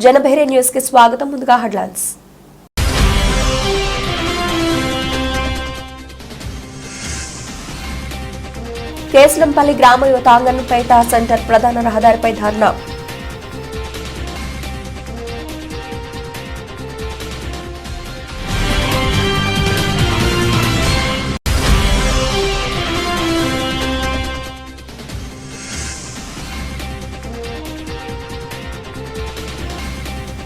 Janabheri news కి స్వాగతం. ముందుగా హెడ్లైన్స్. కేసులంపల్లి గ్రామ యువత అంగన్పేట సెంటర్ ప్రధాన రహదారిపై ధర్నా.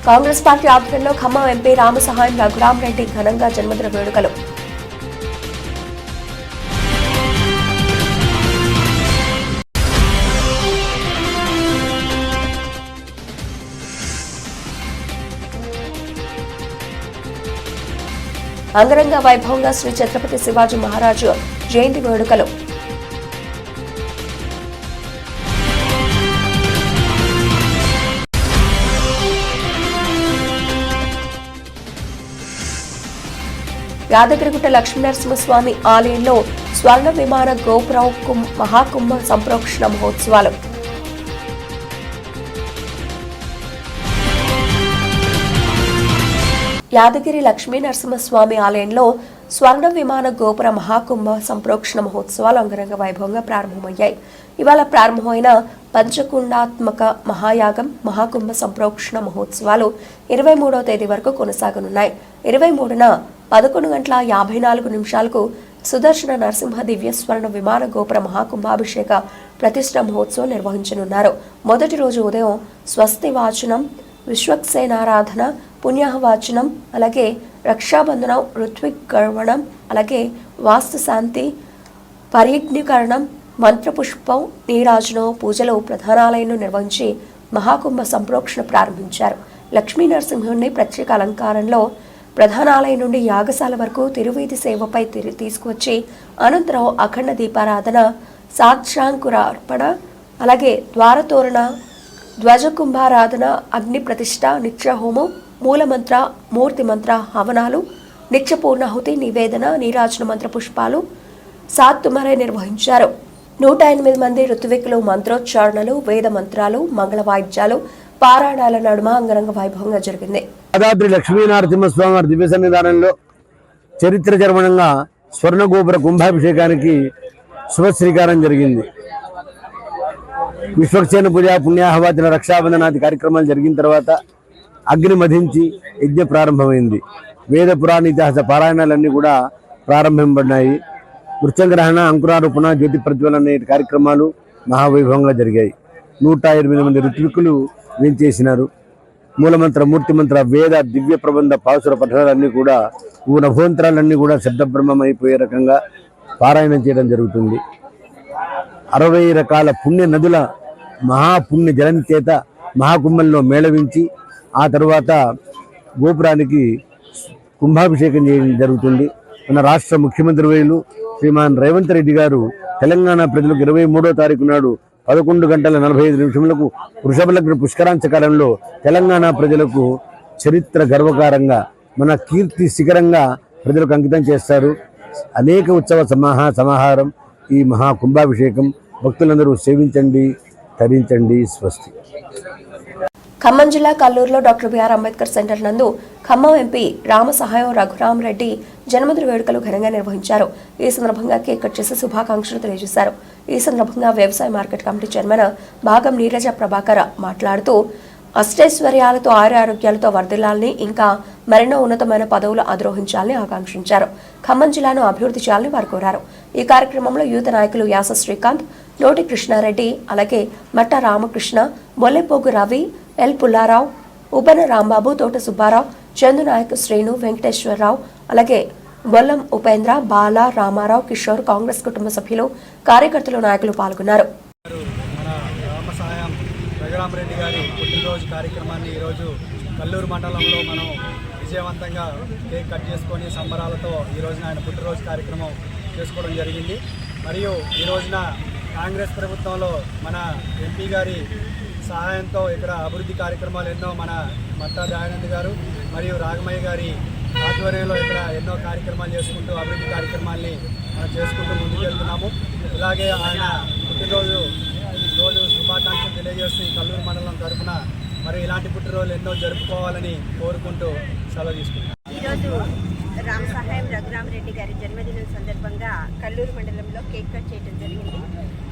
కాంగ్రెస్ పార్టీ ఆధ్వర్యంలో ఖమ్మం ఎంపీ రామసహాయం రఘురామరెడ్డి ఘనంగా జన్మదిన వేడుకలు. అంగరంగ వైభవంగా శ్రీ ఛత్రపతి శివాజీ మహారాజు జయంతి వేడుకలు. యాదగిరిగుట్ట లక్ష్మీనరసింహస్వామి ఆలయంలో స్వర్ణ విమాన గోపురం మహాకుంభ సంప్రోక్షణ మహోత్సవాలు. యాదగిరి లక్ష్మీనరసింహస్వామి ఆలయంలో స్వర్ణ విమాన గోపుర మహాకుంభ సంప్రోక్షణ మహోత్సవాలు అంగరంగ వైభవంగా ప్రారంభమయ్యాయి. ఇవాళ ప్రారంభమైన పంచకుండాత్మక మహాయాగం మహాకుంభ సంప్రోక్షణ మహోత్సవాలు 23వ తేదీ వరకు కొనసాగనున్నాయి. 23న 11:54 సుదర్శన నరసింహ దివ్య స్వర్ణ విమాన గోపుర మహాకుంభాభిషేక ప్రతిష్ఠ మహోత్సవం నిర్వహించనున్నారు. మొదటి రోజు ఉదయం స్వస్తి వాచనం, విశ్వక్సేనారాధన, పుణ్యాహవాచనం, అలాగే రక్షాబంధనం, ఋత్విక్ గర్వణం, అలాగే వాస్తుశాంతి, పరిజ్ఞీకరణం, మంత్రపుష్పం, నీరాజనం, పూజలు ప్రధానాలయంలో నిర్వహించి మహాకుంభ సంప్రోక్షణ ప్రారంభించారు. లక్ష్మీ నరసింహుడిని ప్రత్యేక అలంకారంలో ప్రధానాలయం నుండి యాగశాల వరకు తిరువీధి సేవపై తీసుకువచ్చి అనంతరం అఖండ దీపారాధన, సాక్షాంకురార్పణ, అలాగే ద్వారతోరణ, ధ్వజకుంభారాధన, అగ్ని ప్రతిష్ఠ, నిత్య హోమం, మూలమంత్ర, మూర్తి మంత్ర హవనాలు, నిత్య పూర్ణాహుతి, నివేదన, నీరాజన మంత్ర పుష్పాలు సాత్తుమరే నిర్వహించారు. 108 మంది ఋత్వికులు మంత్రోచ్చారణలు, వేద మంత్రాలు, మంగళ వాయిద్యాలు, పారాయణాల నడుమ అంగరంగ వైభవంగా జరిగింది. యాదాద్రి లక్ష్మీనరసింహస్వామి వారి దివ్య సన్నిధానంలో చరిత్ర జరమణంగా స్వర్ణ గోపుర కుంభాభిషేకానికి శుభశ్రీకారం జరిగింది. విశ్వక్సేన పూజ, పుణ్యాహవాచన, రక్షాబంధనాది కార్యక్రమాలు జరిగిన తర్వాత అగ్ని మధించి యజ్ఞ ప్రారంభమైంది. వేద పురాణ ఇతిహాస పారాయణాలన్నీ కూడా ప్రారంభింపబడినాయి. వృక్షగ్రహణ, అంకురారోపణ, జ్యోతి ప్రజ్వలన అనే కార్యక్రమాలు మహావైభవంగా జరిగాయి. 108 మంది ఋత్వికులు వేంచేసినారు. మూలమంత్ర, మూర్తి మంత్ర, వేద, దివ్య ప్రబంధ, పాసుర పఠనాలన్నీ కూడా నభోంతరాలన్నీ కూడా శబ్దబ్రహ్మం అయిపోయే రకంగా పారాయణం చేయడం జరుగుతుంది. 60 రకాల పుణ్య నదుల మహాపుణ్య జలం చేత మహాకుంభంలో మేళవించి ఆ తర్వాత గోపురానికి కుంభాభిషేకం చేయడం జరుగుతుంది. మన రాష్ట్ర ముఖ్యమంత్రి వర్యులు శ్రీమాన్ రేవంత్ రెడ్డి గారు తెలంగాణ ప్రజలకు 23వ తారీఖు నాడు 11:45 వృషభ లగ్న పుష్కరాంశకాలంలో తెలంగాణ ప్రజలకు చరిత్ర గర్వకారంగా మన కీర్తి శిఖరంగా ప్రజలకు అంకితం చేస్తారు. అనేక ఉత్సవ సమాహారం ఈ మహాకుంభాభిషేకం. భక్తులందరూ సేవించండి, తరించండి. స్వస్తి. ఖమ్మం జిల్లా కల్లూరులో డాక్టర్ బిఆర్ అంబేద్కర్ సెంటర్ నందు ఖమ్మం ఎంపీ రామసహాయం రఘురామరెడ్డి జన్మదిన వేడుకలు ఘనంగా నిర్వహించారు. ఈ సందర్భంగా కేక్ కట్ చేసి శుభాకాంక్షలు తెలియజేశారు. ఈ సందర్భంగా వ్యవసాయ మార్కెట్ కమిటీ చైర్మన్ భాగం నీరజ ప్రభాకర్ మాట్లాడుతూ అష్టైశ్వర్యాలతో ఆరోగ్యాలతో వర్ధిల్లాలని, ఇంకా మరెన్నో ఉన్నతమైన పదవులు అధిరోహించాలని ఆకాంక్షించారు. ఖమ్మం జిల్లాను అభివృద్ధి చేయాలని వారు కోరారు. ఈ కార్యక్రమంలో యూత్ నాయకులు యాస శ్రీకాంత్, నోటి కృష్ణారెడ్డి, అలాగే మట్ట రామకృష్ణ, బొల్లెపోగు రవి, ఎల్ పుల్లారావు, ఉబన రాంబాబు, తోట సుబ్బారావు, చందు నాయక్, శ్రీను, వెంకటేశ్వరరావు, అలాగే బొల్లం ఉపేంద్ర, బాల, రామారావు, కిషోర్, కాంగ్రెస్ కుటుంబ సభ్యులు, కార్యకర్తలు, నాయకులు పాల్గొన్నారు. రఘురామరెడ్డి గారి పుట్టినరోజు కార్యక్రమాన్ని ఈరోజు కల్లూరు మండలంలో మనం విజయవంతంగా కేక్ కట్ చేసుకొని సంబరాలతో ఈ రోజున ఆయన పుట్టినరోజు కార్యక్రమం చేసుకోవడం జరిగింది. మరియు ఈ రోజున కాంగ్రెస్ ప్రభుత్వంలో మన ఎంపీ గారి సహాయంతో ఇక్కడ అభివృద్ధి కార్యక్రమాలు ఎన్నో మన మట్టా దయానంద్ గారు మరియు రాగమయ్య గారి ఆధ్వర్యంలో ఇక్కడ ఎన్నో కార్యక్రమాలు చేసుకుంటూ అభివృద్ధి కార్యక్రమాల్ని మనం చేసుకుంటూ ముందుకెళ్తున్నాము. ఇలాగే ఆయన పుట్టినరోజు శుభాకాంక్షలు తెలియజేస్తూ ఈ కల్లూరు మండలం తరఫున మరి ఇలాంటి పుట్టినరోజులు ఎన్నో జరుపుకోవాలని కోరుకుంటూ సెలవు తీసుకుంటాం. ఈరోజు రామ సహాయం రఘురామరెడ్డి గారి జన్మదినం సందర్భంగా కల్లూరు మండలంలో కేక్ కట్ చేయడం జరిగింది.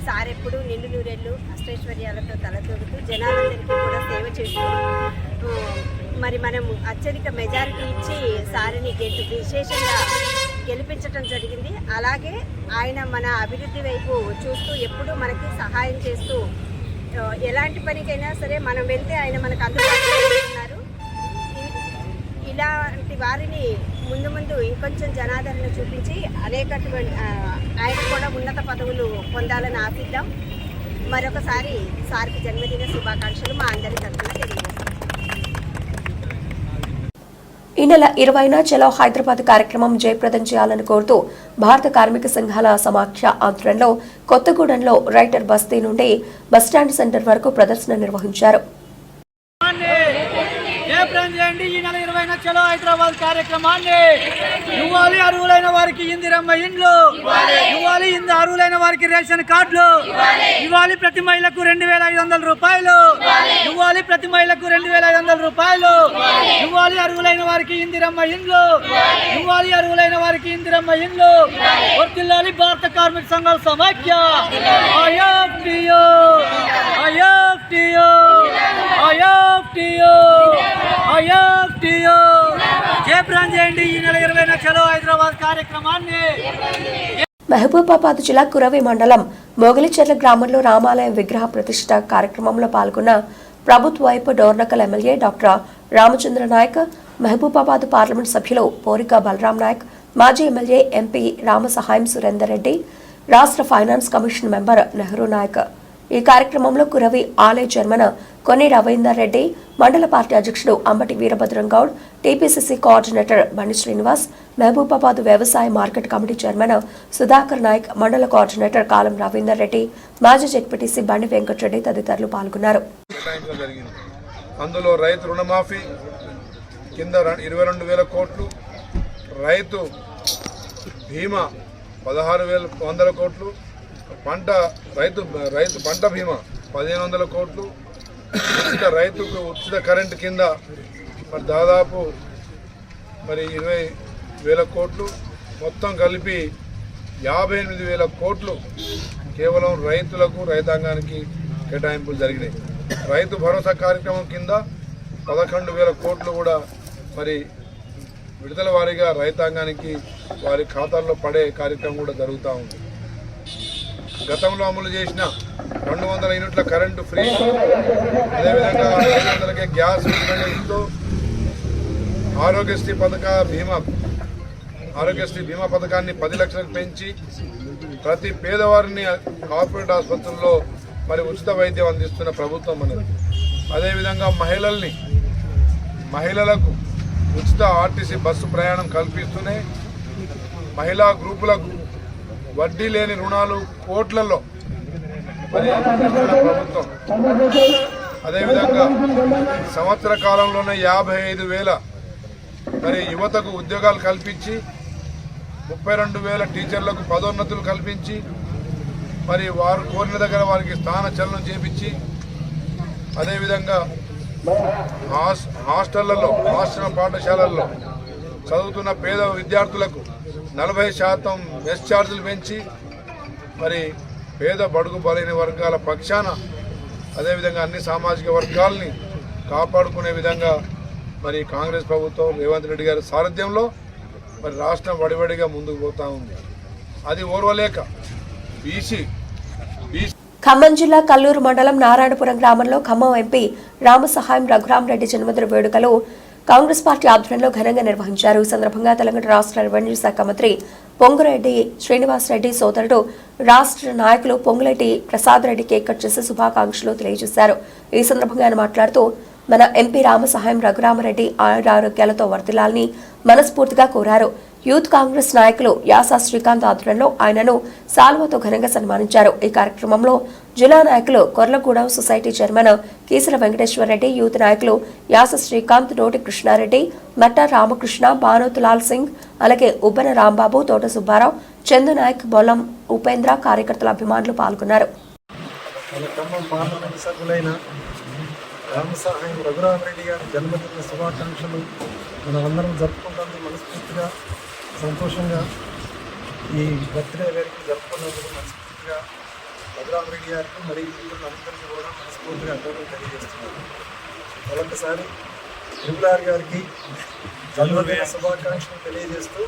సార్ ఎప్పుడు నిండు నూరేళ్లు అష్టైశ్వర్యాలతో తలతూగుతూ జనాలందరికీ కూడా సేవ చేస్తూ మరి మనం అత్యధిక మెజారిటీ ఇచ్చి సార్ని విశేషంగా గెలిపించడం జరిగింది. అలాగే ఆయన మన అభివృద్ధి వైపు చూస్తూ ఎప్పుడూ మనకి సహాయం చేస్తూ ఎలాంటి పనికైనా సరే మనం వెళ్తే ఆయన మనకు అందుబాటులో ఉన్నారు. ఇలాంటి వారిని ముందు ముందు ఇంకొంచెం జనాదరణ చూపించి ఆయన కూడా ఉన్నత పదవులు పొందాలని ఆశిద్దాం. మరొకసారి సార్కి జన్మదిన శుభాకాంక్షలు మా అందరి తరఫున తెలియజేస్తాం. ఈ నెల 20న చలో హైదరాబాద్ కార్యక్రమం జయప్రదం చేయాలని కోరుతూ భారత కార్మిక సంఘాల సమాఖ్య ఆధ్వర్యంలో కొత్తగూడెంలో రైటర్ బస్తీ నుండి బస్టాండ్ సెంటర్ వరకు ప్రదర్శన నిర్వహించారు. ఈ నెల 20న చలో హైదరాబాద్ కార్యక్రమాన్ని ఇవ్వాలి. అర్హులైన వారికి ఇందిరమ్మ ఇండ్లు ఇవ్వాలి. అర్హులైన వారికి రేషన్ కార్డులు ఇవ్వాలి. ప్రతి మహిళకు 2,500 రూపాయలు ఇవ్వాలి. ప్రతి మహిళకు 2,500 రూపాయలు ఇవ్వాలి. అర్హులైన వారికి ఇందిరమ్మ ఇండ్లు ఇవ్వాలి. అర్హులైన వారికి ఇందిరమ్మ ఇండ్లు వర్తిల్లాలి. భారత కార్మిక సంఘాల సమాఖ్య జయప్రదం చేయండి ఈ నెల 20న చలో హైదరాబాద్ కార్యక్రమాన్ని. మహబూబాబాద్ జిల్లా కురవి మండలం మొగలిచెర్ల గ్రామంలో రామాలయం విగ్రహ ప్రతిష్ఠ కార్యక్రమంలో పాల్గొన్న ప్రభుత్వ వైపు Dornakal MLA doctor Ramachandra Naik, Mahabubabad parliament సభ్యులు పోరిక బలరాం నాయక్, మాజీ ఎమ్మెల్యే ఎంపీ రామసహాయం సురేందర్ రెడ్డి, రాష్ట్ర finance commission member Nehru Naik. ఈ కార్యక్రమంలో కురవి ఆలయ చైర్మన్ కొన్ని రవీందర్ రెడ్డి, మండల పార్టీ అధ్యక్షుడు అంబటి వీరభద్రం గౌడ్, టీపీసీసీ కోఆర్డినేటర్ బండి శ్రీనివాస్, మహబూబాబాద్ వ్యవసాయ market committee chairman Sudhakar Naik, మండల కోఆర్డినేటర్ కాలం రవీందర్ రెడ్డి, మాజీ జెడ్పీటీసీ బండి వెంకటరెడ్డి తదితరులు పాల్గొన్నారు. అందులో రైతు రుణమాఫీ కింద 22,000 కోట్లు, రైతు బీమా 16,100 కోట్లు, రైతు పంట బీమా 1,500 కోట్లు, రైతుకు ఉచిత కరెంటు కింద మరి దాదాపు 20,000 కోట్లు, మొత్తం కలిపి 58,000 కోట్లు కేవలం రైతులకు రైతాంగానికి కేటాయింపులు జరిగినాయి. రైతు భరోసా కార్యక్రమం కింద 11,000 కోట్లు కూడా మరి విడుదల వారీగా రైతాంగానికి వారి ఖాతాల్లో పడే కార్యక్రమం కూడా జరుగుతూ ఉంది. గతంలో అమలు చేసిన 200 యూనిట్ల కరెంటు ఫ్రీ, అదేవిధంగా 500కే గ్యాస్ ఇస్తూ ఆరోగ్యశ్రీ బీమా పథకాన్ని 10 లక్షలకు పెంచి ప్రతి పేదవారిని కార్పొరేట్ ఆసుపత్రుల్లో మరి ఉచిత వైద్యం అందిస్తున్న ప్రభుత్వం అనేది. అదేవిధంగా మహిళలకు ఉచిత ఆర్టీసీ బస్సు ప్రయాణం కల్పిస్తూనే మహిళా గ్రూపులకు వడ్డీ లేని రుణాలు కోట్లలో మరి ప్రభుత్వం. అదేవిధంగా సంవత్సర కాలంలోనే 55,000 మరి యువతకు ఉద్యోగాలు కల్పించి 32,000 టీచర్లకు పదోన్నతులు కల్పించి మరి వారు కోరిన దగ్గర వారికి స్థాన చలనం చేపించి, అదేవిధంగా హాస్టళ్లలో పాఠశాలల్లో చదువుతున్న పేద విద్యార్థులకు 40% మెస్ ఛార్జీలు పెంచి మరి పేద బడుగు బలైన వర్గాల పక్షాన అదేవిధంగా అన్ని సామాజిక వర్గాల్ని కాపాడుకునే విధంగా మరి కాంగ్రెస్ ప్రభుత్వం రేవంత్ రెడ్డి గారి సారథ్యంలో మరి రాష్ట్రం వడివడిగా ముందుకు పోతా ఉంది. అది ఓర్వలేక ఖమ్మం జిల్లా కల్లూరు మండలం నారాయణపురం గ్రామంలో ఖమ్మం ఎంపీ రామసహాయం రఘురామరెడ్డి జన్మదిన వేడుకలు కాంగ్రెస్ పార్టీ ఆధ్వర్యంలో ఘనంగా నిర్వహించారు. ఈ సందర్భంగా తెలంగాణ రాష్ట్ర రెవెన్యూ శాఖ మంత్రి పొంగురెడ్డి శ్రీనివాసరెడ్డి సోదరుడు రాష్ట్ర నాయకులు పొంగులేటి ప్రసాద్ రెడ్డి కేక్ కట్ చేసి శుభాకాంక్షలు తెలియజేశారు. ఈ సందర్భంగా ఆయన మాట్లాడుతూ మన ఎంపీ రామసహాయం రఘురామరెడ్డి ఆరోగ్యాలతో వర్ధిల్లాలని మనస్ఫూర్తిగా కోరారు. యూత్ కాంగ్రెస్ నాయకులు యాస శ్రీకాంత్ ఆధ్వర్యంలో ఆయనను సాల్వతో ఘనంగా సన్మానించారు. ఈ కార్యక్రమంలో జిల్లా నాయకులు Korlagudem society chairman Keesara Venkateswara Reddy, youth నాయకులు యాస శ్రీకాంత్, నోటి కృష్ణారెడ్డి, మట్టా రామకృష్ణ, బానోతులాల్ సింగ్, అలాగే ఉబ్బన రాంబాబు, తోట సుబ్బారావు, చందు నాయక్, బొల్లం ఉపేంద్ర, కార్యకర్తల అభిమానులు పాల్గొన్నారు. రామసహాయం రఘురామరెడ్డి గారి జన్మదిన శుభాకాంక్షలు మనమందరం జరుపుకుంటాము. మనస్ఫూర్తిగా సంతోషంగా ఈ బర్త్డే గారికి జరుపుకున్నందుకు మనస్ఫూర్తిగా రఘురామరెడ్డి గారికి మరియు అందరికీ కూడా మనస్ఫూర్తిగా అభినందనలు తెలియజేస్తున్నాను. మరొకసారి త్రిపులార్ గారికి జన్మదిన శుభాకాంక్షలు తెలియజేస్తూ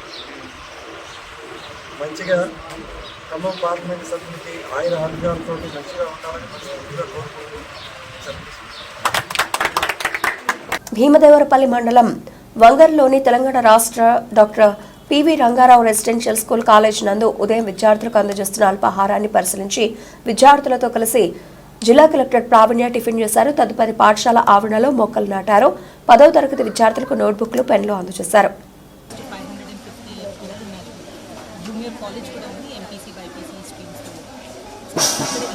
మంచిగా ఖమ్మం పార్లమెంట్ సభ్యులకి ఆయుర ఆరోగ్యాలతో మంచిగా ఉండాలని మనస్ఫూర్తిగా కోరుకుంటూ భీమదేవరపల్లి మండలం వంగర్లోని తెలంగాణ రాష్ట్ర doctor PV Rangarao residential school college నందు ఉదయం విద్యార్థులకు అందజేస్తున్న అల్పాహారాన్ని పరిశీలించి విద్యార్థులతో కలిసి జిల్లా కలెక్టర్ ప్రావీణ్య టిఫిన్ చేశారు. తదుపరి పాఠశాల ఆవరణలో మొక్కలు నాటారు. 10వ తరగతి విద్యార్థులకు నోట్బుక్లు, పెన్లు అందజేశారు.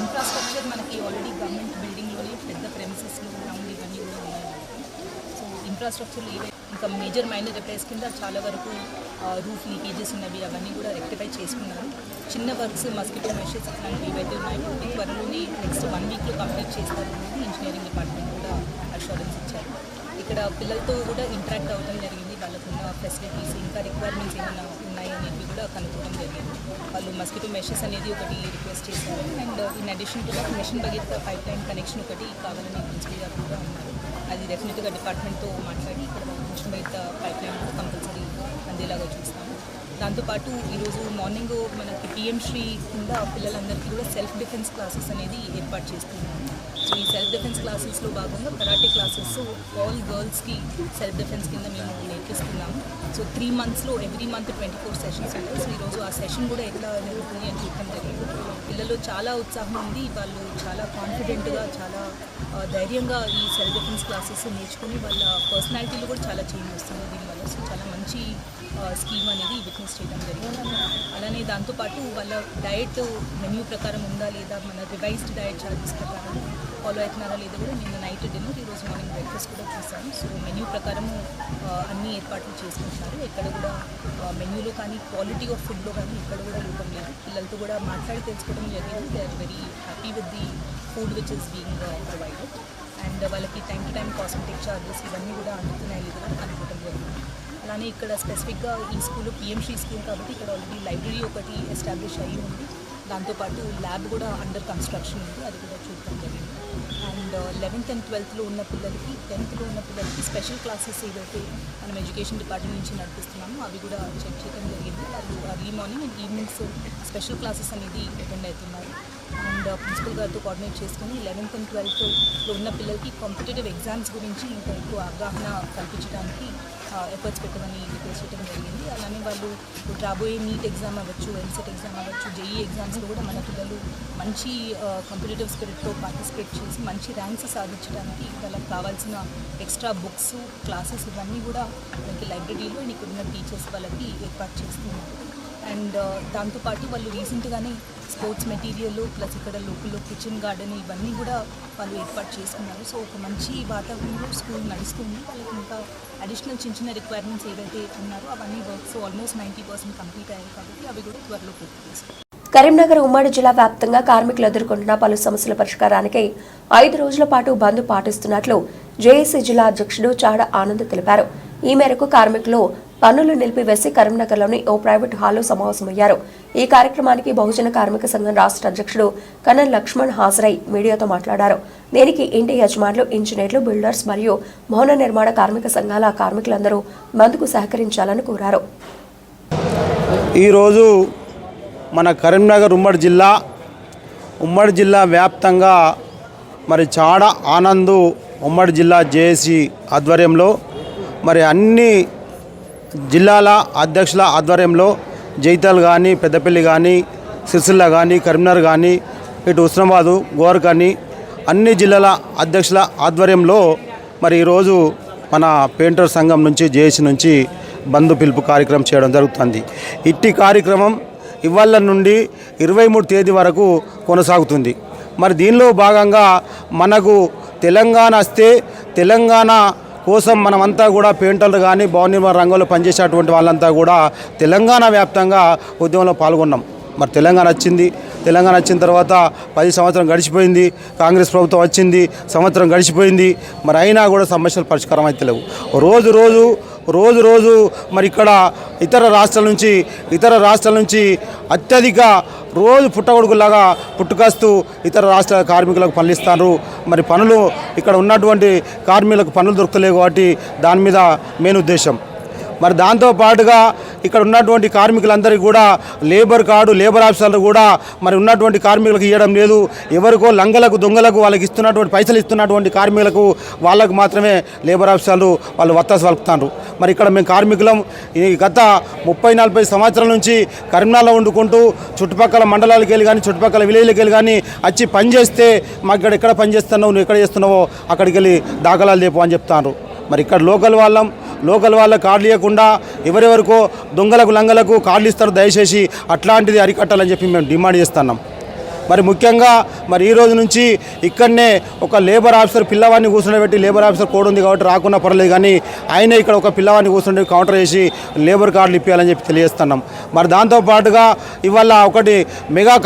ఇన్ఫ్రాస్ట్రక్చర్ మనకి ఆల్రెడీ గవర్నమెంట్ బిల్డింగ్లోనే పెద్ద ప్రెమిసెస్లో గ్రౌండ్ ఇవన్నీ కూడా ఉన్నాయి. సో ఇన్ఫ్రాస్ట్రక్చర్ ఇంకా మేజర్ మైనర్ రిపేర్స్ కింద చాలా వరకు రూఫ్ లీకేజెస్ ఉన్నవి అవన్నీ కూడా రెక్టిఫై చేసుకున్నారు. చిన్న వర్క్స్ మస్కిటో మెషెస్ అట్లాంటివి ఏవైతే ఉన్నాయో త్వరలోనే నెక్స్ట్ 1 వీక్లో కంప్లీట్ చేస్తారు అనేది ఇంజనీరింగ్ డిపార్ట్మెంట్ కూడా అష్యూరెన్స్ ఇచ్చారు. ఇక్కడ పిల్లలతో కూడా ఇంటరాక్ట్ అవ్వడం జరిగింది. వాళ్ళకున్న ఫెసిలిటీస్ ఇంకా రిక్వైర్మెంట్స్ ఏమైనా ఉన్నాయి అనేవి కూడా కనుక్కోవడం జరిగింది. వాళ్ళు మస్కిటో మెషెస్ అనేది ఒకటి రిక్వెస్ట్ చేశారు. And in addition to that mission Bhagiratha pipe line connection ఒకటి కావాలని ప్రిన్సిపల్ గారు కూడా ఉన్నారు. అది డెఫినెట్గా డిపార్ట్మెంట్తో మాట్లాడి ఇక్కడ మిషన్ భగీరథ పైప్ లైన్ కూడా కంపల్సరీ అందేలాగా చూస్తాము. దాంతోపాటు ఈరోజు మార్నింగ్ మనకి పిఎం శ్రీ కింద పిల్లలందరికీ కూడా సెల్ఫ్ డిఫెన్స్ క్లాసెస్ అనేది ఏర్పాటు చేస్తున్నాము. సో ఈ సెల్ఫ్ డిఫెన్స్ క్లాసెస్లో భాగంగా కరాటే క్లాసెస్ ఆల్ గర్ల్స్కి సెల్ఫ్ డిఫెన్స్ కింద మేము నేర్పిస్తున్నాము. సో 3 monthsలో ఎవ్రీ మంత్ 24 సెషన్స్ ఉంటాయి. సో ఈరోజు ఆ సెషన్ కూడా ఎట్లా జరుగుతుంది అని చూడటం జరిగింది. పిల్లలు చాలా ఉత్సాహం ఉంది. వాళ్ళు చాలా కాన్ఫిడెంట్గా చాలా ధైర్యంగా ఈ సెల్ఫ్ డిఫెన్స్ క్లాసెస్ నేర్చుకుని వాళ్ళ పర్సనాలిటీలో కూడా చాలా చేంజ్ వస్తుంది దీనివల్ల. సో చాలా మంచి స్కీమ్ అనేది విట్నెస్ చేయడం జరిగింది. అలానే దాంతోపాటు వాళ్ళ డయట్ మెన్యూ ప్రకారం ఉందా లేదా, మన రివైజ్డ్ డయట్ చార్జెస్ ప్రకారం ఫాలో అవుతున్నారా లేదా కూడా నిన్న నైట్ డిన్నర్ ఈరోజు మార్నింగ్ బ్రేక్ఫాస్ట్ కూడా చూసాము. సో మెన్యూ ప్రకారము అన్ని ఏర్పాట్లు చేసుకుంటున్నారు. ఎక్కడ కూడా మెన్యూలో కానీ క్వాలిటీ ఆఫ్ ఫుడ్లో కానీ ఎక్కడ కూడా లోపం లేదు. పిల్లలతో కూడా మాట్లాడి తెలుసుకోవడం జరిగింది. They are very happy with the food which is being provided. And వాళ్ళకి time to time cosmetic charges ఇవన్నీ కూడా అందుతున్నాయి లేదా కూడా కనుక్కోవడం జరిగింది. అలానే ఇక్కడ స్పెసిఫిక్గా ఈ స్కూల్ పిఎంశ్రీ స్కూల్ కాబట్టి ఇక్కడ ఆల్రెడీ లైబ్రరీ ఒకటి ఎస్టాబ్లిష్ అయ్యి ఉంది. దాంతోపాటు ల్యాబ్ కూడా అండర్ కన్స్ట్రక్షన్ ఉంది. అది కూడా చూడటం జరిగింది. అండ్ 11th and 12th ఉన్న పిల్లలకి 10th ఉన్న పిల్లలకి స్పెషల్ క్లాసెస్ ఏదైతే మనం ఎడ్యుకేషన్ డిపార్ట్మెంట్ నుంచి నడిపిస్తున్నామో అవి కూడా చెక్ చేయడం జరిగింది. వాళ్ళు early morning and evenings special classes అనేది అటెండ్ అవుతున్నారు. అండ్ ప్రిన్సిపల్ గారితో కోఆర్డినేట్ చేసుకుని 11th and 12th ఉన్న పిల్లలకి కాంపిటేటివ్ ఎగ్జామ్స్ గురించి ఇంకా ఎక్కువ అవగాహన కల్పించడానికి ఎఫర్ట్స్ పెట్టమని రిక్వెస్ట్ చేయడం జరిగింది. అలానే వాళ్ళు రాబోయే నీట్ ఎగ్జామ్ అవ్వచ్చు, ఎంసెట్ ఎగ్జామ్ అవ్వచ్చు, జేఈ ఎగ్జామ్స్లో కూడా మన పిల్లలు మంచి కాంపిటేటివ్ స్పిరిట్తో పార్టిసిపేట్ చేసి మంచి ర్యాంక్స్ సాధించడానికి వాళ్ళకి కావాల్సిన ఎక్స్ట్రా బుక్స్, క్లాసెస్ ఇవన్నీ కూడా మనకి లైబ్రరీలో ఇక్కడ ఉన్న టీచర్స్ వాళ్ళకి ఏర్పాటు చేస్తున్నారు. అండ్ దాంతోపాటు వాళ్ళు రీసెంట్గానే స్పోర్ట్స్ మెటీరియల్ ప్లస్ ఇక్కడ లోకల్లో కిచెన్ గార్డెన్ ఇవన్నీ కూడా వాళ్ళు ఏర్పాటు చేసుకున్నారు. సో ఒక మంచి వాతావరణంలో స్కూల్ నడుస్తుంది. వాళ్ళకి ఇంకా అడిషనల్ చిన్న చిన్న రిక్వైర్మెంట్స్ ఏవైతే ఉన్నారో అవన్నీ వర్క్స్ ఆల్మోస్ట్ 90% కంప్లీట్ అయ్యాయి కాబట్టి అవి కూడా త్వరలో పూర్తి చేస్తారు. కరీంనగర్ ఉమ్మడి జిల్లా వ్యాప్తంగా కార్మికులు ఎదుర్కొంటున్న పలు సమస్యల పరిష్కారానికి 5 రోజుల పాటు బంద్ పాటిస్తున్నట్లు జేఏసీ జిల్లా అధ్యక్షుడు చాడ ఆనంద్ తెలిపారు. ఈ మేరకు కార్మికులు పన్నులు నిలిపివేసి కరీంనగర్లోని ఓ ప్రైవేట్ హాల్లో సమావేశమయ్యారు. ఈ కార్యక్రమానికి బహుజన కార్మిక సంఘం రాష్ట్ర అధ్యక్షుడు కన్నన్ లక్ష్మణ్ హాజరై మీడియాతో మాట్లాడారు. దీనికి ఇంటి యజమానులు, ఇంజనీర్లు, బిల్డర్స్ మరియు భవన నిర్మాణ కార్మిక సంఘాల కార్మికులందరూ బంద్కు సహకరించాలని కోరారు. ఈరోజు మన కరీంనగర్ ఉమ్మడి జిల్లా వ్యాప్తంగా మరి చాడ ఆనంద్ ఉమ్మడి జిల్లా జేఏసీ ఆధ్వర్యంలో మరి అన్ని జిల్లాల అధ్యక్షుల ఆధ్వర్యంలో జైతాల్ కానీ, పెద్దపల్లి కానీ, సిరిసిల్ల కానీ, కరీంనగర్ కానీ, ఇటు ఉస్మానాబాదు, గోర్ కానీ అన్ని జిల్లాల అధ్యక్షుల ఆధ్వర్యంలో మరి ఈరోజు మన పెయింటర్ సంఘం నుంచి జేఏసీ నుంచి బంద్ పిలుపు కార్యక్రమం చేయడం జరుగుతుంది. ఇట్టి కార్యక్రమం ఇవాళ నుండి 23 తేదీ వరకు కొనసాగుతుంది. మరి దీనిలో భాగంగా మనకు తెలంగాణ వస్తే తెలంగాణ కోసం మనమంతా కూడా పెయింటర్లు కానీ భవన నిర్మాణ రంగంలో పనిచేసేటువంటి వాళ్ళంతా కూడా తెలంగాణ వ్యాప్తంగా ఉద్యమంలో పాల్గొన్నాం. మరి తెలంగాణ వచ్చింది, తెలంగాణ వచ్చిన తర్వాత 10 సంవత్సరం గడిచిపోయింది, కాంగ్రెస్ ప్రభుత్వం వచ్చింది, సంవత్సరం గడిచిపోయింది, మరి అయినా కూడా సమస్యలు పరిష్కారం అయితే లేవు. రోజు మరి ఇక్కడ ఇతర రాష్ట్రాల నుంచి అత్యధిక రోజు పుట్టగొడుగులాగా పుట్టుకొస్తూ ఇతర రాష్ట్రాల కార్మికులకు పనులు ఇస్తారు. మరి పనులు ఇక్కడ ఉన్నటువంటి కార్మికులకు పనులు దొరకలేవు కాబట్టి దాని మీద మెయిన్ ఉద్దేశం. మరి దాంతో పాటుగా ఇక్కడ ఉన్నటువంటి కార్మికులందరికీ కూడా లేబర్ ఆఫీసర్లు కూడా మరి ఉన్నటువంటి కార్మికులకు ఇవ్వడం లేదు. ఎవరికో లంగలకు దొంగలకు వాళ్ళకి ఇస్తున్నటువంటి పైసలు ఇస్తున్నటువంటి కార్మికులకు వాళ్ళకు మాత్రమే లేబర్ ఆఫీసర్లు వాళ్ళు వత్తాసు పలుకుతారు. మరి ఇక్కడ మేము కార్మికులం ఈ గత 30-40 సంవత్సరాల నుంచి కరీంనగర్లో వండుకుంటూ చుట్టుపక్కల మండలాలకు వెళ్ళి కానీ చుట్టుపక్కల విలేజ్లకు వెళ్ళి కానీ వచ్చి పని చేస్తే మాకు ఇక్కడ ఎక్కడ పని చేస్తున్నావు, నువ్వు ఎక్కడ చేస్తున్నావో అక్కడికి వెళ్ళి దాఖలాలు లేపు అని చెప్తారు. మరి ఇక్కడ లోకల్ వాళ్ళ కార్డులు ఇవ్వకుండా ఎవరెవరికో దొంగలకు లంగలకు కార్డులు ఇస్తారు. దయచేసి అట్లాంటిది అరికట్టాలని చెప్పి మేము డిమాండ్ చేస్తున్నాం. మరి ముఖ్యంగా మరి ఈ రోజు నుంచి ఇక్కడనే ఒక లేబర్ ఆఫీసర్ పిల్లవాడిని కూర్చోబెట్టి, లేబర్ ఆఫీసర్ కోడ్ ఉంది కాబట్టి రాకున్నా పర్లేదు కానీ ఆయనే ఇక్కడ ఒక పిల్లవాడిని కూర్చొని కౌంటర్ చేసి లేబర్ కార్డులు ఇప్పించాలని చెప్పి తెలియజేస్తున్నాం. మరి దాంతోపాటుగా ఇవాళ ఒకటి మెగా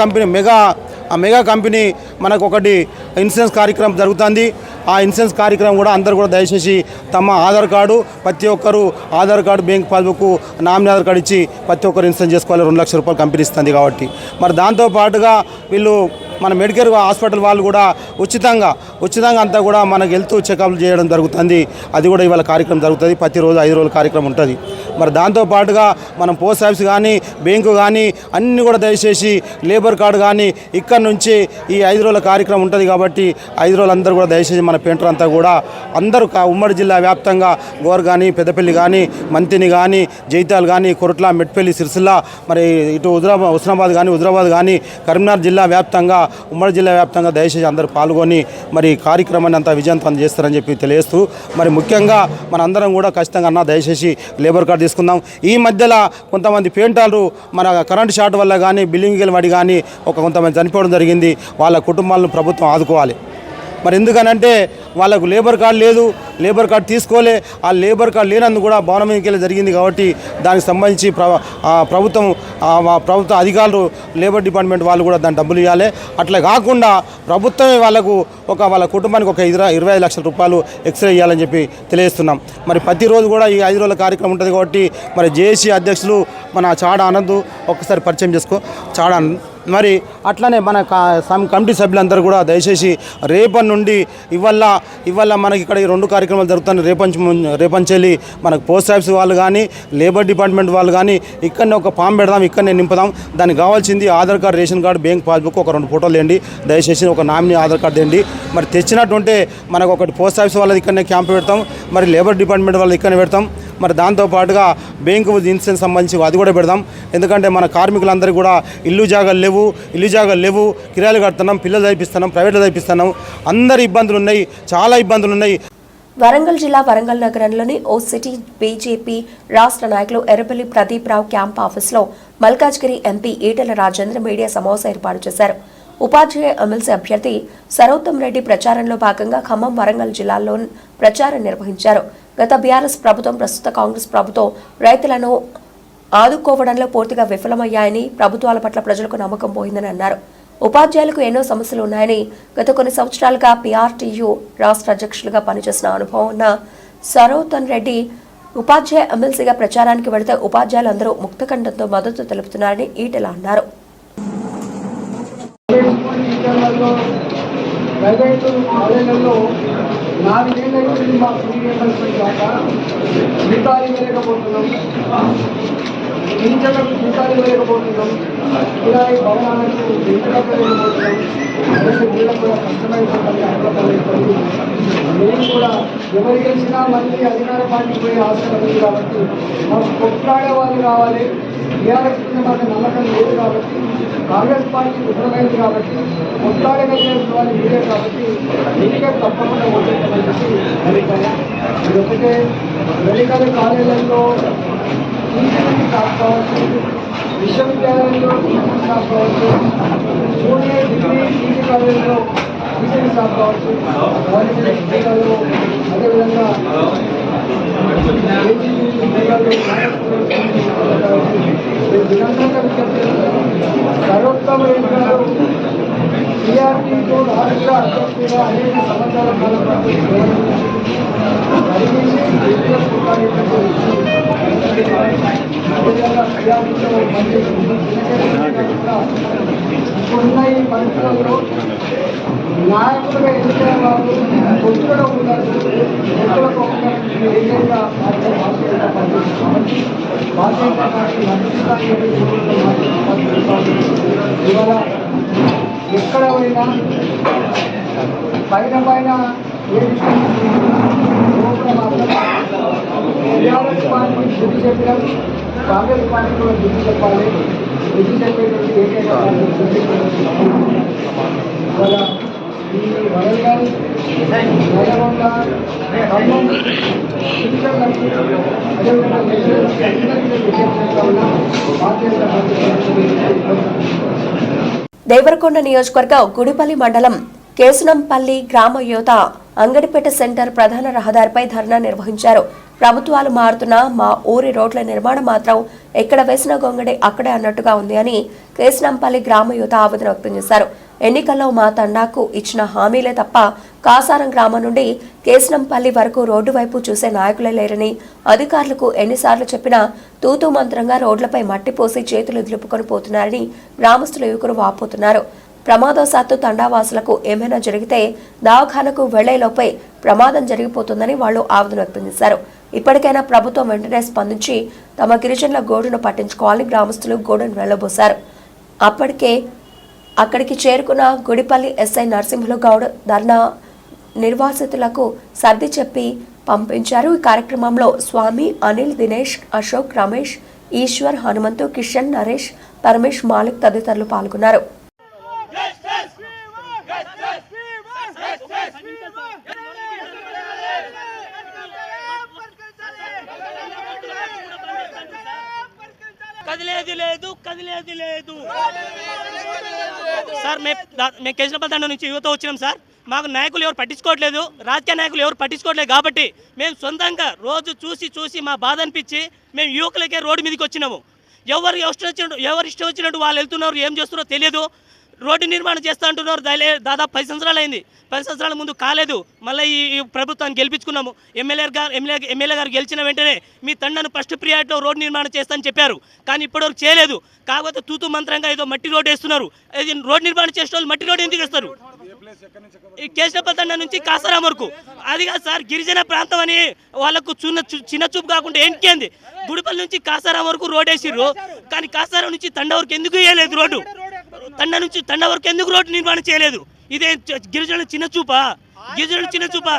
కంపెనీ మనకు ఒకటి ఇన్సూరెన్స్ కార్యక్రమం జరుగుతుంది. ఆ ఇన్సూరెన్స్ కార్యక్రమం కూడా అందరూ కూడా దయచేసి తమ ఆధార్ కార్డు, ప్రతి ఒక్కరు Aadhaar card, bank passbook, nominee Aadhaar card ఇచ్చి ప్రతి ఒక్కరు ఇన్సూరెన్స్ చేసుకోవాలి. 2 లక్షల రూపాయలు కంపెనీ ఇస్తుంది కాబట్టి. మరి దాంతోపాటుగా వీళ్ళు మన మెడికేర్ హాస్పిటల్ వాళ్ళు కూడా ఉచితంగా అంతా కూడా మనకు హెల్త్ చెకప్లు చేయడం జరుగుతుంది. అది కూడా ఇవాళ కార్యక్రమం జరుగుతుంది. ప్రతిరోజు 5 రోజుల కార్యక్రమం ఉంటుంది. మరి దాంతోపాటుగా మనం పోస్ట్ ఆఫీస్ కానీ బ్యాంకు కానీ అన్నీ కూడా దయచేసి లేబర్ కార్డు కానీ ఇక్కడ నుంచి ఈ 5 రోజుల కార్యక్రమం ఉంటుంది కాబట్టి 5 రోజులు అందరూ కూడా దయచేసి మన పెంటర్ అంతా కూడా అందరూ ఉమ్మడి జిల్లా వ్యాప్తంగా గోర్ కానీ, పెద్దపల్లి కానీ, మంతిని కానీ, జైతాల్ కానీ, కొరట్ల, మెట్పల్లి, సిరిసిల్ల, మరి ఇటు హుజరాబాద్ కానీ కరీంనగర్ జిల్లా వ్యాప్తంగా, ఉమ్మడి జిల్లా వ్యాప్తంగా దయచేసి అందరూ పాల్గొని మరి కార్యక్రమాన్ని అంతా విజయవంతం చేస్తారని చెప్పి తెలియజేస్తూ, మరి ముఖ్యంగా మన అందరం కూడా ఖచ్చితంగా అన్న దయచేసి లేబర్ కార్డు తీసుకుందాం. ఈ మధ్యలో కొంతమంది పెయింటర్లు మన కరెంటు షార్ట్ వల్ల కానీ, బిల్డింగ్ పడి కానీ కొంతమంది చనిపోవడం జరిగింది. వాళ్ళ కుటుంబాలను ప్రభుత్వం ఆదుకోవాలి. మరి ఎందుకనంటే వాళ్ళకు లేబర్ కార్డు లేదు, లేబర్ కార్డు తీసుకోలే. ఆ లేబర్ కార్డు లేనందుకు కూడా భవనం మీదకి వెళ్ళి జరిగింది కాబట్టి దానికి సంబంధించి ప్రభుత్వ అధికారులు, లేబర్ డిపార్ట్మెంట్ వాళ్ళు కూడా దాని డబ్బులు ఇవ్వాలి. అట్లా కాకుండా ప్రభుత్వమే వాళ్ళ కుటుంబానికి ఒక 25 లక్షల రూపాయలు ఎక్స్రే ఇవ్వాలని చెప్పి తెలియజేస్తున్నాం. మరి ప్రతిరోజు కూడా ఈ 5 రోజుల కార్యక్రమం ఉంటుంది కాబట్టి మరి జేఏసీ అధ్యక్షులు మన చాడ ఆనంద్ ఒక్కసారి పరిచయం చేసుకో. చాడ ఆనంద్ మరి అట్లనే మన కమిటీ సభ్యులందరూ కూడా దయచేసి రేపటి నుండి ఇవాళ మనకి ఇక్కడ ఈ 2 కార్యక్రమాలు జరుగుతాయి. రేపంచెల్లి మనకు పోస్ట్ ఆఫీస్ వాళ్ళు కానీ, లేబర్ డిపార్ట్మెంట్ వాళ్ళు కానీ ఇక్కడనే ఒక ఫామ్ పెడదాం, ఇక్కడనే నింపుదాం. దానికి కావాల్సింది Aadhaar card, ration card, bank passbook, ఒక 2 ఫోటోలు తేండి. దయచేసి ఒక నామినీ ఆధార్ కార్డు తేండి. మరి తెచ్చినట్టుంటే మనకు ఒకటి పోస్ట్ ఆఫీస్ వాళ్ళది ఇక్కడనే క్యాంప్ పెడతాం, మరి లేబర్ డిపార్ట్మెంట్ వాళ్ళది ఇక్కడనే పెడతాం. మరి దాంతోపాటుగా బ్యాంకు ఇన్సూరెన్స్ సంబంధించి అది కూడా పెడదాం. ఎందుకంటే మన కార్మికులందరికీ కూడా ఇల్లు జాగాలు లేవు, కిరాయిలు కడుతున్నాం, పిల్లలు చదివిస్తున్నాం, ప్రైవేట్లో చదివిస్తున్నాం. అందరి ఇబ్బందులు ఉన్నాయి, చాలా ఇబ్బందులు ఉన్నాయి. వరంగల్ జిల్లా వరంగల్ నగరంలోని ఓ సిటీ బీజేపీ రాష్ట్ర నాయకులు ఎర్రపల్లి ప్రదీప్ రావు క్యాంప్ ఆఫీసులో మల్కాజ్గిరి ఎంపీ ఈటెల రాజేంద్ర మీడియా సమావేశం ఏర్పాటు చేశారు. ఉపాధ్యాయ ఎమ్మెల్సీ అభ్యర్థి సరోత్తం రెడ్డి ప్రచారంలో భాగంగా ఖమ్మం, వరంగల్ జిల్లాల్లో ప్రచారం నిర్వహించారు. గత బీఆర్ఎస్ ప్రభుత్వం, ప్రస్తుత కాంగ్రెస్ ప్రభుత్వం రైతులను ఆదుకోవడంలో పూర్తిగా విఫలమయ్యాయని, ప్రభుత్వాల పట్ల ప్రజలకు నమ్మకం పోయిందని అన్నారు. ఉపాధ్యాయులకు ఎన్నో సమస్యలు ఉన్నాయని, గత కొన్ని సంవత్సరాలుగా పీఆర్టీయూ రాష్ట్ర అధ్యక్షులుగా పనిచేసిన అనుభవం ఉన్న సరోత్తన్ రెడ్డి ఉపాధ్యాయ ఎమ్మెల్సీగా ప్రచారానికి వెళితే ఉపాధ్యాయులందరూ ముక్తకంఠంతో మద్దతు తెలుపుతున్నారని ఈటెల అన్నారు. ప్రైవేటు కాలేజీల్లో 4 ఏళ్ళకి మా ఫ్రీ రియంబర్స్మెంట్ కాక జీతాలు ఇవ్వలేకపోతున్నాం, టీచర్లకు జీతాలు ఇవ్వలేకపోతున్నాం, కిరాయి భవనాలకు ఎంతకపోతున్నాం. అలాగే వీళ్ళకు కూడా కష్టమైపోతుంది, అనుకోలేదు. మేము కూడా ఎవరు గెలిచినా మళ్ళీ అధికార పార్టీకి పోయే ఆశలు ఉంది కాబట్టి మాకు కొట్లాడే వాళ్ళు కావాలి. టీఆర్ఎస్ మీద మాకు నమ్మకం లేదు కాబట్టి, కాంగ్రెస్ పార్టీ విఫలమైంది కాబట్టి, కొట్లాడగలిగిన వాళ్ళు మీరే కాబట్టి ఎన్నికలు తప్పకుండా ఓటేస్తామని చెప్పి అభిప్రాయం. ఇది ఒకటే. మెడికల్ కాలేజీలలో టీచర్కి స్టాఫ్ కావచ్చు, విశ్వవిద్యాలయంలో టీచర్ స్టాఫ్ కావచ్చు, జూనియర్ డిగ్రీ పీజీ కాలేజీలో టీచర్ స్టాఫ్ కావచ్చు, కాలేజీలో అదేవిధంగా సర్వోత్తమ టీఆర్టీతో రాష్ట్ర అధ్యక్షుడిగా అనేక సంవత్సరాల కాలం పాటు ఇప్పుడున్న ఈ పరిస్థితుల్లో నాయకులుగా ఎన్నికైన వాళ్ళు ఒత్తిడిలో ఉన్నారు. ఒత్తిడిలో ఏకైక పార్టీ భారతీయ పార్టీ ఇవాళ ఎక్కడ పోయినా పైన పైన ఏ విషయం లోపల మాత్రం టీఆర్ఎస్ పార్టీ బుద్ధి చెప్పాం, కాంగ్రెస్ పార్టీ కూడా బుద్ధి చెప్పాలి. బుద్ధి చెప్పేటువంటి ఏకైక ఇవాళ ఈ వరంగల్ నల్గొండ ఖమ్మం అదేవిధంగా భారతీయ దేవరకొండ నియోజకవర్గం గుడిపల్లి మండలం కేసునంపల్లి గ్రామ యువత అంగడిపేట సెంటర్ ప్రధాన రహదారిపై ధర్నా నిర్వహించారు. ప్రభుత్వాలు మారుతున్నా మా ఊరి రోడ్ల నిర్మాణం మాత్రం ఎక్కడ వేసిన గొంగడి అక్కడే అన్నట్టుగా ఉంది అని కేసునంపల్లి గ్రామ యువత ఆవేదన వ్యక్తం చేశారు. ఎన్నికల్లో మా తండాకు ఇచ్చిన హామీలే తప్ప కాసారం గ్రామం నుండి కేసునంపల్లి వరకు రోడ్డు వైపు చూసే నాయకులే లేరని, అధికారులకు ఎన్నిసార్లు చెప్పినా తూతూ మంత్రంగా రోడ్లపై మట్టి పోసి చేతులు దులుపుకొని పోతున్నారని గ్రామస్తుల యువకులు వాపోతున్నారు. ప్రమాదవశాత్తు తండావాసులకు ఏమైనా జరిగితే దవాఖానకు వెళ్లేలోపై ప్రమాదం జరిగిపోతుందని వాళ్లు ఆవేదన వ్యక్తం చేశారు. ఇప్పటికైనా ప్రభుత్వం వెంటనే స్పందించి తమ గిరిజనుల గోడును పట్టించుకోవాలని గ్రామస్తులు గోడును వెళ్లబోశారు. అక్కడికి చేరుకున్న గుడిపల్లి ఎస్ఐ నరసింహులు గౌడ్ ధర్నా నిర్వాసితులకు సర్ది చెప్పి పంపించారు. ఈ కార్యక్రమంలో స్వామి, అనిల్, దినేష్, అశోక్, రమేష్, ఈశ్వర్, హనుమంతు, కిషన్, నరేష్, పరమేష్, మాలిక్ తదితరులు పాల్గొన్నారు. కదిలేది లేదు సార్. మేము కేసులపల్లి తండ నుంచి యువత వచ్చినాం సార్. మాకు నాయకులు ఎవరు పట్టించుకోవట్లేదు, రాజకీయ నాయకులు ఎవరు పట్టించుకోవట్లేదు. కాబట్టి మేము సొంతంగా రోజు చూసి మా బాధ అనిపించి మేము యువకులకే రోడ్డు మీదకి వచ్చినాము. ఎవరు ఇష్టం వచ్చినట్టు వాళ్ళు వెళ్తున్నారు, ఏం చేస్తున్నారో తెలియదు. రోడ్డు నిర్మాణం చేస్తా అంటున్నారు. దాదాపు 10 సంవత్సరాలు అయింది. 10 సంవత్సరాల ముందు కాలేదు. మళ్ళీ ఈ ప్రభుత్వాన్ని గెలిపించుకున్నాము. ఎమ్మెల్యే గారు గెలిచిన వెంటనే మీ తండను ఫస్ట్ ప్రియారిటీలో రోడ్డు నిర్మాణం చేస్తానని చెప్పారు. కానీ ఇప్పటివరకు చేయలేదు. కాకపోతే తూతు మంత్రంగా ఏదో మట్టి రోడ్డు వేస్తున్నారు. రోడ్డు నిర్మాణం చేసే వాళ్ళు మట్టి రోడ్డు ఎందుకు వేస్తారు? ఈ కేశవపల్లి తండ నుంచి కాసారం వరకు. అది కాదు సార్, గిరిజన ప్రాంతం అని వాళ్ళకు చిన్న చూపు కాకుండా ఏంటికేంది. గుడిపల్లి నుంచి కాసారం వరకు రోడ్ వేసిర్రు. కానీ కాసారం నుంచి తండ వరకు ఎందుకు వేయలేదు రోడ్డు? తండ నుంచి తండ వరకు ఎందుకు రోడ్డు నిర్మాణం చేయలేదు? ఇదే గిరిజనుల చిన్న చూపా? గిరిజనుల చిన్న చూపా?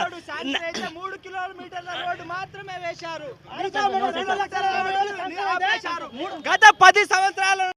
3 కిలోమీటర్ల రోడ్డు మాత్రమే వేశారు. గత 10 సంవత్సరాలు.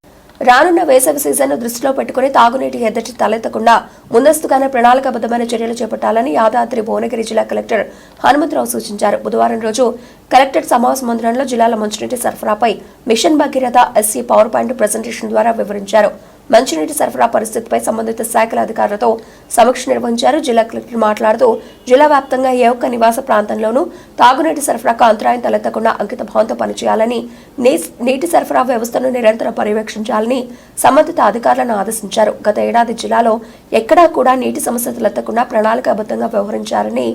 రానున్న వేసవి సీజన్ను దృష్టిలో పెట్టుకుని తాగునీటి ఎద్దడి తలెత్తకుండా ముందస్తుగానే ప్రణాళికాబద్దమైన చర్యలు చేపట్టాలని యాదాద్రి భువనగిరి జిల్లా కలెక్టర్ హనుమంతరావు సూచించారు. బుధవారం రోజు కలెక్టరేట్ సమావేశ మందిరంలో జిల్లాల మంచినీటి సరఫరాపై mission Bhagiratha SC power point presentation ద్వారా వివరించారు. మంచినీటి సరఫరా పరిస్థితిపై సంబంధిత శాఖల అధికారులతో సమీక్ష నిర్వహించారు. జిల్లా కలెక్టర్ మాట్లాడుతూ జిల్లా వ్యాప్తంగా ఏ ఒక్క నివాస ప్రాంతంలోనూ తాగునీటి సరఫరాకు అంతరాయం తలెత్తకుండా అంకిత భావంతో పనిచేయాలని, నీటి సరఫరా వ్యవస్థను నిరంతరం పర్యవేక్షించాలని సంబంధిత అధికారులను ఆదేశించారు. గత ఏడాది జిల్లాలో ఎక్కడా కూడా నీటి సమస్య తలెత్తకుండా ప్రణాళికాబద్ధంగా వ్యవహరించారని,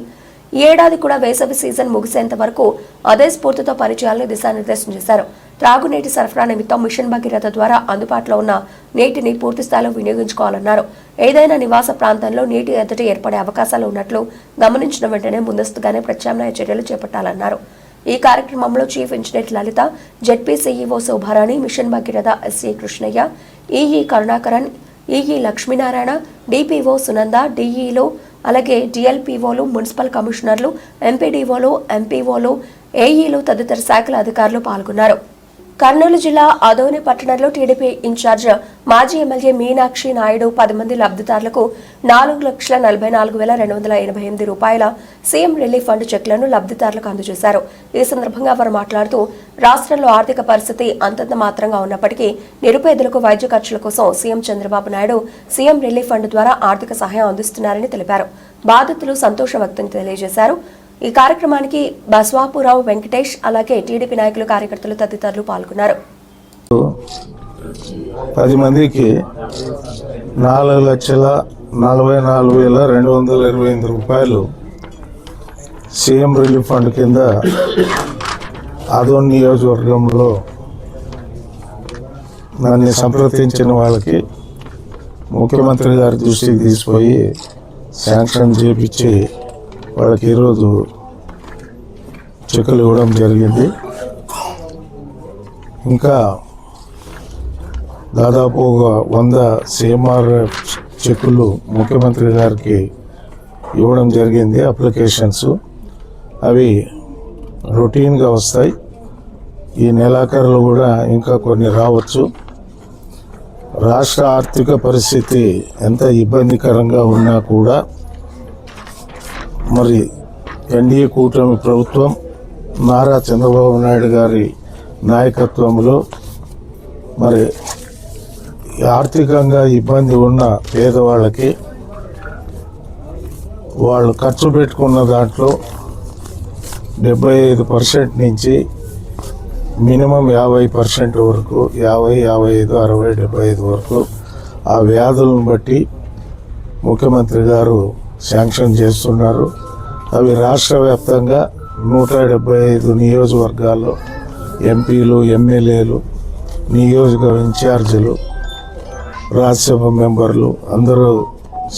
ఈ ఏడాది కూడా వేసవి సీజన్ ముగిసేంత వరకు అదే స్ఫూర్తితో పనిచేయాలని దిశానిర్దేశం చేశారు. త్రాగునీటి సరఫరా నిమిత్తం మిషన్ భగీరథ ద్వారా అందుబాటులో ఉన్న నీటిని పూర్తిస్థాయిలో వినియోగించుకోవాలన్నారు. ఏదైనా నివాస ప్రాంతంలో నీటి ఎద్దడి ఏర్పడే అవకాశాలు ఉన్నట్లు గమనించిన వెంటనే ముందస్తుగానే ప్రత్యామ్నాయ చర్యలు చేపట్టాలన్నారు. ఈ కార్యక్రమంలో chief engineer Lalitha, ZP CEO Shobharani, mission Bhagiratha SE Krishnaiah, EE Karunakaran, EE Lakshminarayana, DPO Sunanda, డిఈలు, అలాగే డిఎల్పిఓలు, మున్సిపల్ కమిషనర్లు, ఎంపీడీఓలు, ఎంపీఓలు, ఏఈలు తదితర శాఖల అధికారులు పాల్గొన్నారు. కర్నూలు జిల్లా ఆదోని పట్టణంలో టీడీపీ ఇన్ఛార్జ్ మాజీ ఎమ్మెల్యే మీనాక్షి నాయుడు 10 మంది లబ్ధిదారులకు 4,44,288 రూపాయల సీఎం రిలీఫ్ ఫండ్ చెక్లను లబ్ధిదారులకు అందజేశారు. ఈ సందర్భంగా వారు మాట్లాడుతూ రాష్ట్రంలో ఆర్థిక పరిస్థితి అంతంత మాత్రంగా ఉన్నప్పటికీ నిరుపేదలకు వైద్య ఖర్చుల కోసం CM Chandrababu Naidu CM relief fund ద్వారా ఆర్థిక సహాయం అందిస్తున్నారని తెలిపారు. బాధితులు సంతోషం వ్యక్తం తెలియజేశారు. ఈ కార్యక్రమానికి బస్వాపురావు వెంకటేష్, అలాగే టీడీపీ నాయకులు, కార్యకర్తలు తదితరులు పాల్గొన్నారు. 10 మందికి 4,44,288 44,228 రూపాయలు సీఎం రిలీఫ్ ఫండ్ కింద ఆదోని నియోజకవర్గంలో నన్ను సంప్రదించిన వాళ్ళకి ముఖ్యమంత్రి గారి దృష్టికి తీసుకుపోయి శాంక్షన్ చేపించి వాళ్ళకి ఈరోజు చెక్కులు ఇవ్వడం జరిగింది. ఇంకా దాదాపు 100 CMR చెక్కులు ముఖ్యమంత్రి గారికి ఇవ్వడం జరిగింది. అప్లికేషన్స్ అవి రొటీన్గా వస్తాయి. ఈ నెలాఖరులో కూడా ఇంకా కొన్ని రావచ్చు. రాష్ట్ర ఆర్థిక పరిస్థితి ఎంత ఇబ్బందికరంగా ఉన్నా కూడా మరి ఎన్డీఏ కూటమి ప్రభుత్వం నారా చంద్రబాబు నాయుడు గారి నాయకత్వంలో మరి ఆర్థికంగా ఇబ్బంది ఉన్న పేదవాళ్ళకి వాళ్ళు ఖర్చు పెట్టుకున్న దాంట్లో 75% నుంచి మినిమం 50% వరకు 50, 55, 60, 75 వరకు ఆ వ్యాధులను బట్టి ముఖ్యమంత్రి గారు శాంక్షన్ చేస్తున్నారు. అవి రాష్ట్ర వ్యాప్తంగా 175 నియోజకవర్గాల్లో ఎంపీలు, ఎమ్మెల్యేలు, నియోజకవర్గ ఇన్ఛార్జీలు, రాజ్యసభ మెంబర్లు అందరూ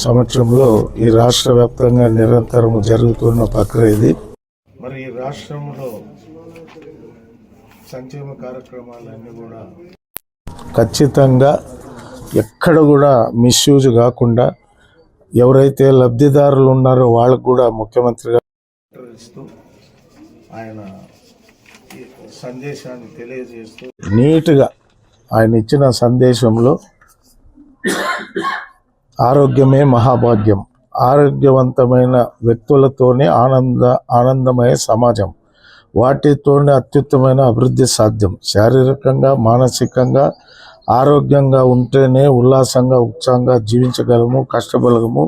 సమక్షంలో ఈ రాష్ట్ర వ్యాప్తంగా నిరంతరం జరుగుతున్న ప్రక్రియ ఇది. మరి ఈ రాష్ట్రంలో సంక్షేమ కార్యక్రమాలన్నీ కూడా ఖచ్చితంగా ఎక్కడ కూడా మిస్యూజ్ కాకుండా ఎవరైతే లబ్ధిదారులు ఉన్నారో వాళ్ళకు కూడా ముఖ్యమంత్రి గారు ఇస్తూ ఆయన సందేశాన్ని తెలియజేస్తూ నీట్గా ఆయన ఇచ్చిన సందేశంలో ఆరోగ్యమే మహాభాగ్యం, ఆరోగ్యవంతమైన వ్యక్తులతోనే ఆనందమయ సమాజం, వాటితోనే అత్యుత్తమైన అభివృద్ధి సాధ్యం. శారీరకంగా, మానసికంగా ఆరోగ్యంగా ఉంటేనే ఉల్లాసంగా, ఉత్సాహంగా జీవించగలము, కష్టపడగలము,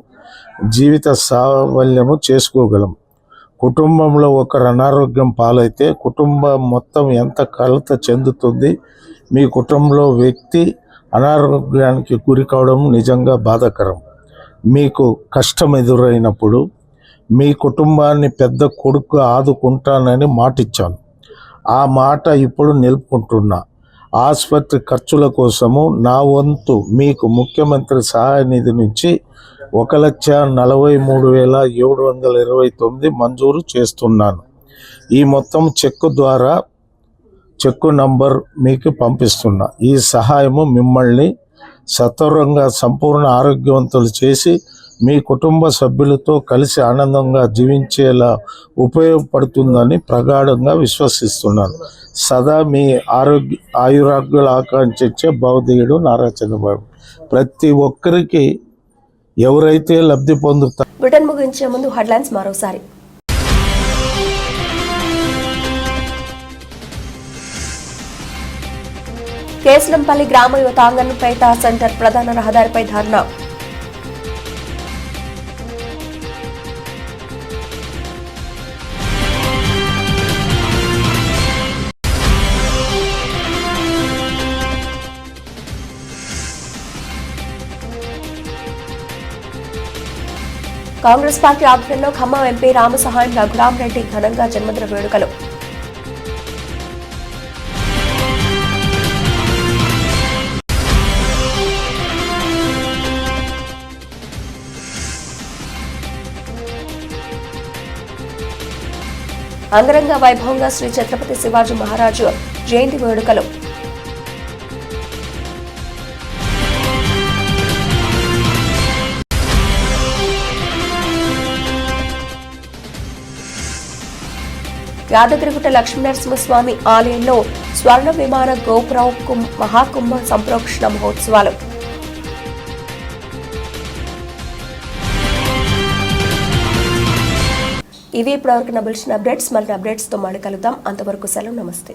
జీవిత సాఫల్యము చేసుకోగలము. కుటుంబంలో ఒకరు అనారోగ్యం పాలైతే కుటుంబం మొత్తం ఎంత కలత చెందుతుంది. మీ కుటుంబంలో వ్యక్తి అనారోగ్యానికి గురి కావడం నిజంగా బాధాకరం. మీకు కష్టం ఎదురైనప్పుడు మీ కుటుంబాన్ని పెద్ద కొడుకు ఆదుకుంటానని మాటిచ్చాను. ఆ మాట ఇప్పుడు నిలుపుకుంటున్నా. ఆసుపత్రి ఖర్చుల కోసము నా వంతు మీకు ముఖ్యమంత్రి సహాయ నిధి నుంచి 1,43,729 మంజూరు చేస్తున్నాను. ఈ మొత్తం చెక్కు నంబర్ మీకు పంపిస్తున్నా. ఈ సహాయము మిమ్మల్ని సత్వరంగా సంపూర్ణ ఆరోగ్యవంతులు చేసి మీ కుటుంబ సభ్యులతో కలిసి ఆనందంగా జీవించేలా ఉపయోగపడుతుందని ప్రగాఢంగా విశ్వసిస్తున్నాను. సదా మీ ఆయురాగ్యులు ఆకాంక్షించే భౌతికుడు నారా చంద్రబాబు. ప్రతి ఒక్కరికి ఎవరైతే లబ్ధి పొందుతారో. బ్రిటన్ ముగించే ముందు హెడ్లైన్స్ మరోసారి. కేసులంపల్లి గ్రామ యువత అంగన్పేట సెంటర్ ప్రధాన రహదారిపై ధర్నా. కాంగ్రెస్ పార్టీ ఆధ్వర్యంలో ఖమ్మం ఎంపీ రామసహాయం రఘురామరెడ్డి ఘనంగా జన్మదిన వేడుకలు. అంగరంగ వైభవంగా శ్రీ ఛత్రపతి శివాజీ మహారాజు జయంతి వేడుకలు. యాదగిరిగుట్ట లక్ష్మీనరసింహస్వామి ఆలయంలో స్వర్ణ విమాన గోపురం మహాకుంభ సంప్రోక్షణ మహోత్సవాలు. ఇవి ఇప్పటివరకు నా బులెటిన్ అప్డేట్స్. మళ్ళీ అప్డేట్స్తో మళ్ళీ కలుద్దాం. అంతవరకు సెలవు. నమస్తే.